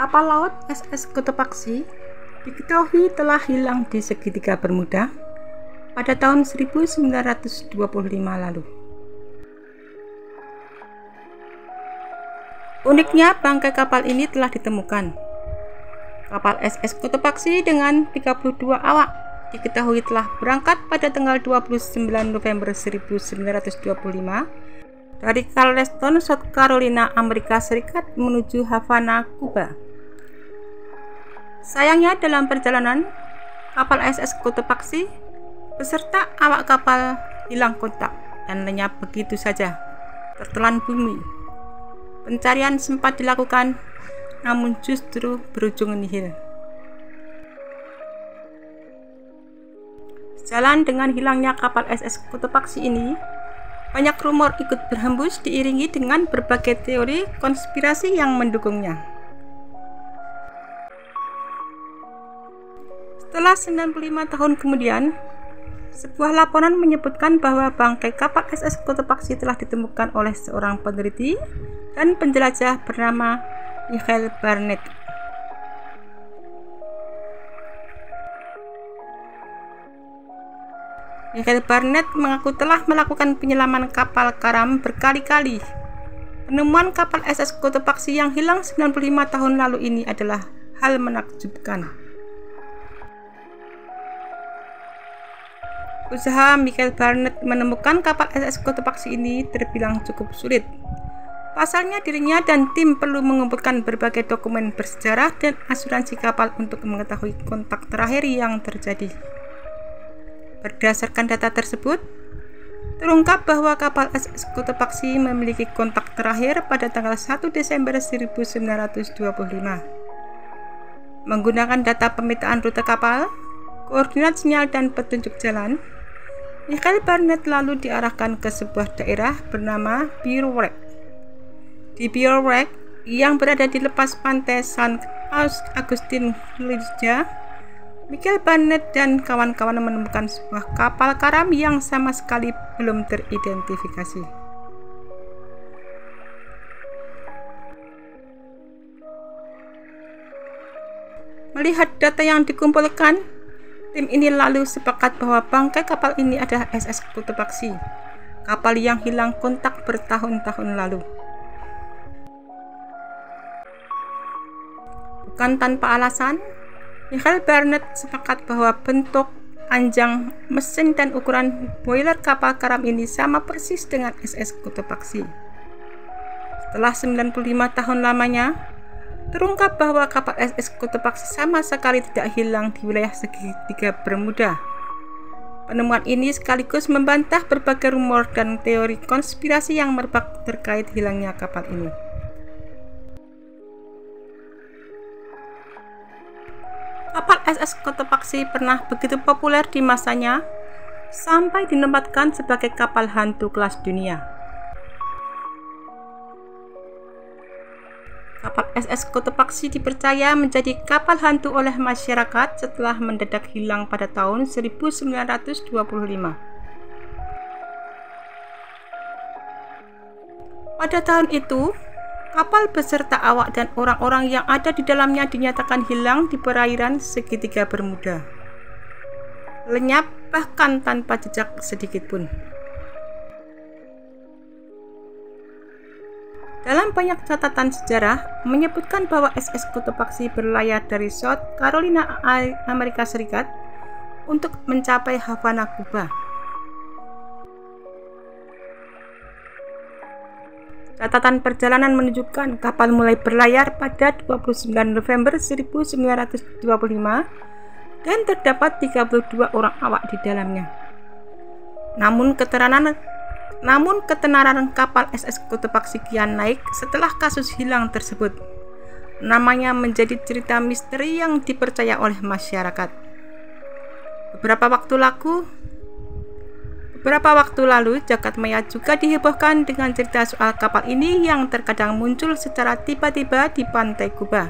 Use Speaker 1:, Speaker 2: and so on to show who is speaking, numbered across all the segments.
Speaker 1: Kapal laut SS Cotopaxi diketahui telah hilang di segitiga Bermuda pada tahun 1925 lalu. Uniknya, bangkai kapal ini telah ditemukan. Kapal SS Cotopaxi dengan 32 awak diketahui telah berangkat pada tanggal 29 November 1925 dari Charleston, South Carolina, Amerika Serikat menuju Havana, Kuba. Sayangnya, dalam perjalanan, kapal SS Cotopaxi beserta awak kapal hilang kontak dan lenyap begitu saja, tertelan bumi. Pencarian sempat dilakukan, namun justru berujung nihil. Sejalan dengan hilangnya kapal SS Cotopaxi ini, banyak rumor ikut berhembus diiringi dengan berbagai teori konspirasi yang mendukungnya. Setelah 95 tahun kemudian, sebuah laporan menyebutkan bahwa bangkai kapal SS Cotopaxi telah ditemukan oleh seorang peneliti dan penjelajah bernama Michael Barnett. Michael Barnett mengaku telah melakukan penyelaman kapal karam berkali-kali. Penemuan kapal SS Cotopaxi yang hilang 95 tahun lalu ini adalah hal menakjubkan. Usaha Michael Barnett menemukan kapal SS Cotopaxi ini terbilang cukup sulit. Pasalnya, dirinya dan tim perlu mengumpulkan berbagai dokumen bersejarah dan asuransi kapal untuk mengetahui kontak terakhir yang terjadi. Berdasarkan data tersebut, terungkap bahwa kapal SS Cotopaxi memiliki kontak terakhir pada tanggal 1 Desember 1925. Menggunakan data pemetaan rute kapal, koordinat sinyal dan petunjuk jalan, Michael Barnett lalu diarahkan ke sebuah daerah bernama Bivouac. Di Bivouac yang berada di lepas pantai San Agustin, Georgia, Michael Barnett dan kawan-kawan menemukan sebuah kapal karam yang sama sekali belum teridentifikasi. Melihat data yang dikumpulkan, tim ini lalu sepakat bahwa bangkai kapal ini adalah SS Cotopaxi, kapal yang hilang kontak bertahun-tahun lalu. Bukan tanpa alasan, Michael Barnett sepakat bahwa bentuk, panjang, mesin, dan ukuran boiler kapal karam ini sama persis dengan SS Cotopaxi. Setelah 95 tahun lamanya, terungkap bahwa kapal SS Cotopaxi sama sekali tidak hilang di wilayah segitiga Bermuda. Penemuan ini sekaligus membantah berbagai rumor dan teori konspirasi yang merebak terkait hilangnya kapal ini. Kapal SS Cotopaxi pernah begitu populer di masanya sampai dinobatkan sebagai kapal hantu kelas dunia. Kapal SS Cotopaxi dipercaya menjadi kapal hantu oleh masyarakat setelah mendadak hilang pada tahun 1925. Pada tahun itu, kapal beserta awak dan orang-orang yang ada di dalamnya dinyatakan hilang di perairan segitiga Bermuda. Lenyap bahkan tanpa jejak sedikit pun. Dalam banyak catatan sejarah menyebutkan bahwa SS Cotopaxi berlayar dari South Carolina, Amerika Serikat untuk mencapai Havana, Kuba. Catatan perjalanan menunjukkan kapal mulai berlayar pada 29 November 1925 dan terdapat 32 orang awak di dalamnya. Namun ketenaran kapal SS Cotopaxi kian naik setelah kasus hilang tersebut. Namanya menjadi cerita misteri yang dipercaya oleh masyarakat. Beberapa waktu lalu, jagat maya juga dihebohkan dengan cerita soal kapal ini yang terkadang muncul secara tiba-tiba di pantai Kuba.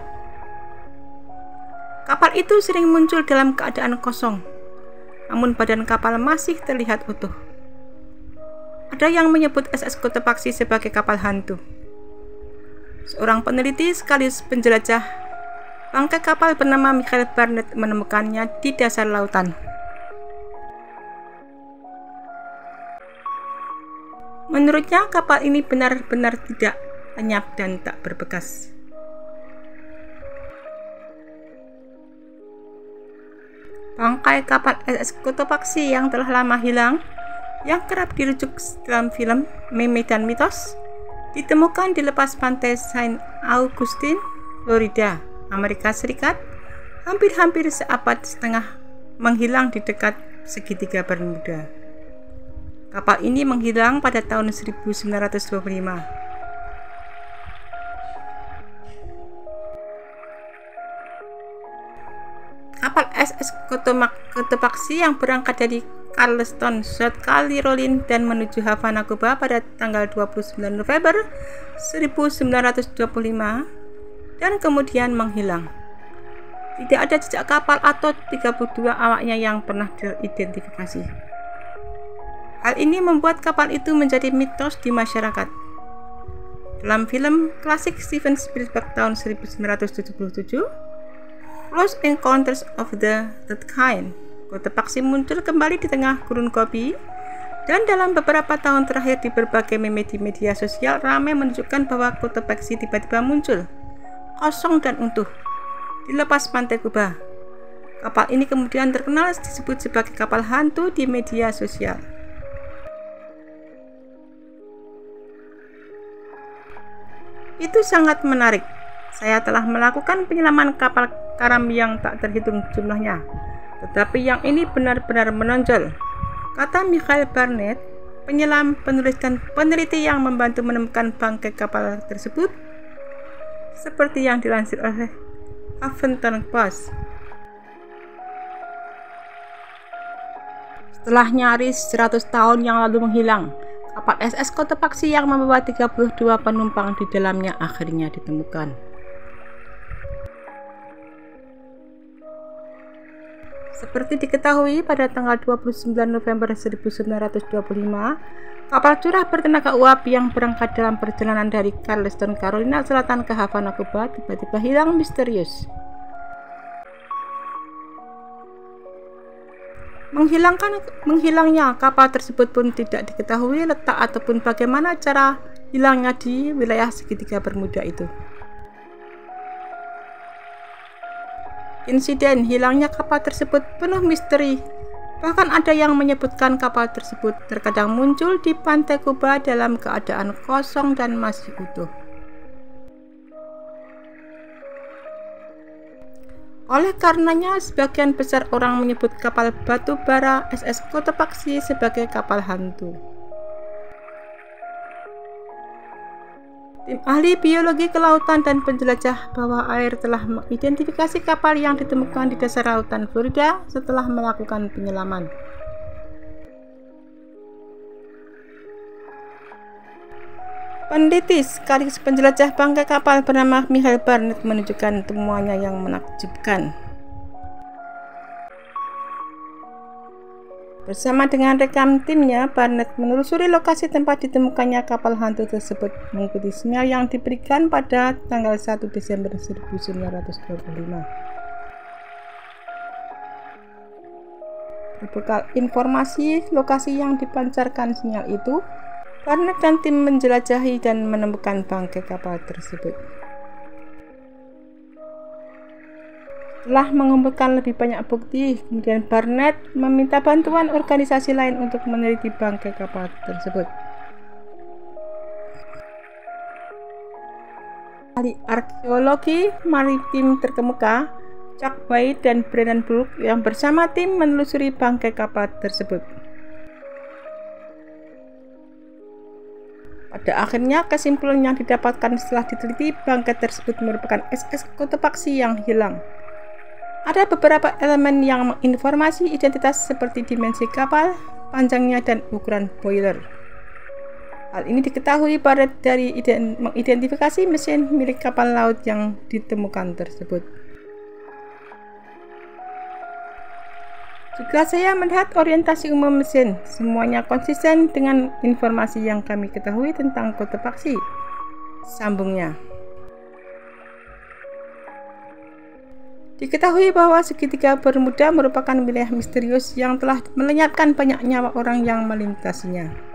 Speaker 1: Kapal itu sering muncul dalam keadaan kosong, namun badan kapal masih terlihat utuh. Ada yang menyebut SS Cotopaxi sebagai kapal hantu. Seorang peneliti sekaligus penjelajah Bangkai kapal bernama Michael Barnett menemukannya di dasar lautan. Menurutnya, kapal ini benar-benar tidak lenyap dan tak berbekas. Bangkai kapal SS Cotopaxi yang telah lama hilang, yang kerap dirujuk dalam film Meme dan Mitos, ditemukan di lepas pantai Saint Augustine, Florida, Amerika Serikat, hampir seabad setengah menghilang di dekat segitiga Bermuda. Kapal ini menghilang pada tahun 1925. Kapal SS Cotopaxi yang berangkat dari Charleston, South Carolina dan menuju Havana, Kuba pada tanggal 29 November 1925 dan kemudian menghilang. Tidak ada jejak kapal atau 32 awaknya yang pernah diidentifikasi. Hal ini membuat kapal itu menjadi mitos di masyarakat. Dalam film klasik Steven Spielberg tahun 1977, Close Encounters of the Third Kind, Cotopaxi muncul kembali di tengah gurun kopi, dan dalam beberapa tahun terakhir di berbagai meme di media sosial ramai menunjukkan bahwa Cotopaxi tiba-tiba muncul, kosong dan utuh, di lepas pantai Kuba. Kapal ini kemudian terkenal disebut sebagai kapal hantu di media sosial. Itu sangat menarik. Saya telah melakukan penyelaman kapal karam yang tak terhitung jumlahnya, tetapi yang ini benar-benar menonjol, kata Michael Barnett, penyelam, penulis dan peneliti yang membantu menemukan bangkai kapal tersebut, seperti yang dilansir oleh Huffington Post. Setelah nyaris 100 tahun yang lalu menghilang, kapal SS Cotopaxi yang membawa 32 penumpang di dalamnya akhirnya ditemukan. Seperti diketahui, pada tanggal 29 November 1925, kapal curah bertenaga uap yang berangkat dalam perjalanan dari Charleston, Carolina Selatan ke Havana, Kuba tiba-tiba hilang misterius. Menghilangnya kapal tersebut pun tidak diketahui letak ataupun bagaimana cara hilangnya di wilayah segitiga Bermuda itu. Insiden hilangnya kapal tersebut penuh misteri. Bahkan ada yang menyebutkan kapal tersebut terkadang muncul di pantai Kuba dalam keadaan kosong dan masih utuh. Oleh karenanya, sebagian besar orang menyebut kapal batu bara SS Cotopaxi sebagai kapal hantu. Tim ahli biologi kelautan dan penjelajah bawah air telah mengidentifikasi kapal yang ditemukan di dasar lautan Florida setelah melakukan penyelaman. Peneliti sekaligus penjelajah bangkai kapal bernama Michael Barnett menunjukkan temuannya yang menakjubkan. Bersama dengan rekan timnya, Barnett menelusuri lokasi tempat ditemukannya kapal hantu tersebut mengikuti sinyal yang diberikan pada tanggal 1 Desember 1925. Berbekal informasi lokasi yang dipancarkan sinyal itu, Barnett dan tim menjelajahi dan menemukan bangkai kapal tersebut. Setelah mengumpulkan lebih banyak bukti, kemudian Barnett meminta bantuan organisasi lain untuk meneliti bangkai kapal tersebut. Ahli arkeologi maritim terkemuka, Chuck White dan Brennan Brook yang bersama tim menelusuri bangkai kapal tersebut. Pada akhirnya, kesimpulan yang didapatkan setelah diteliti, bangkai tersebut merupakan SS Cotopaxi yang hilang. Ada beberapa elemen yang menginformasi identitas seperti dimensi kapal, panjangnya, dan ukuran boiler. Hal ini diketahui dari mengidentifikasi mesin milik kapal laut yang ditemukan tersebut. Juga saya melihat orientasi umum mesin, semuanya konsisten dengan informasi yang kami ketahui tentang Cotopaxi, sambungnya. Diketahui bahwa segitiga Bermuda merupakan wilayah misterius yang telah melenyapkan banyak nyawa orang yang melintasinya.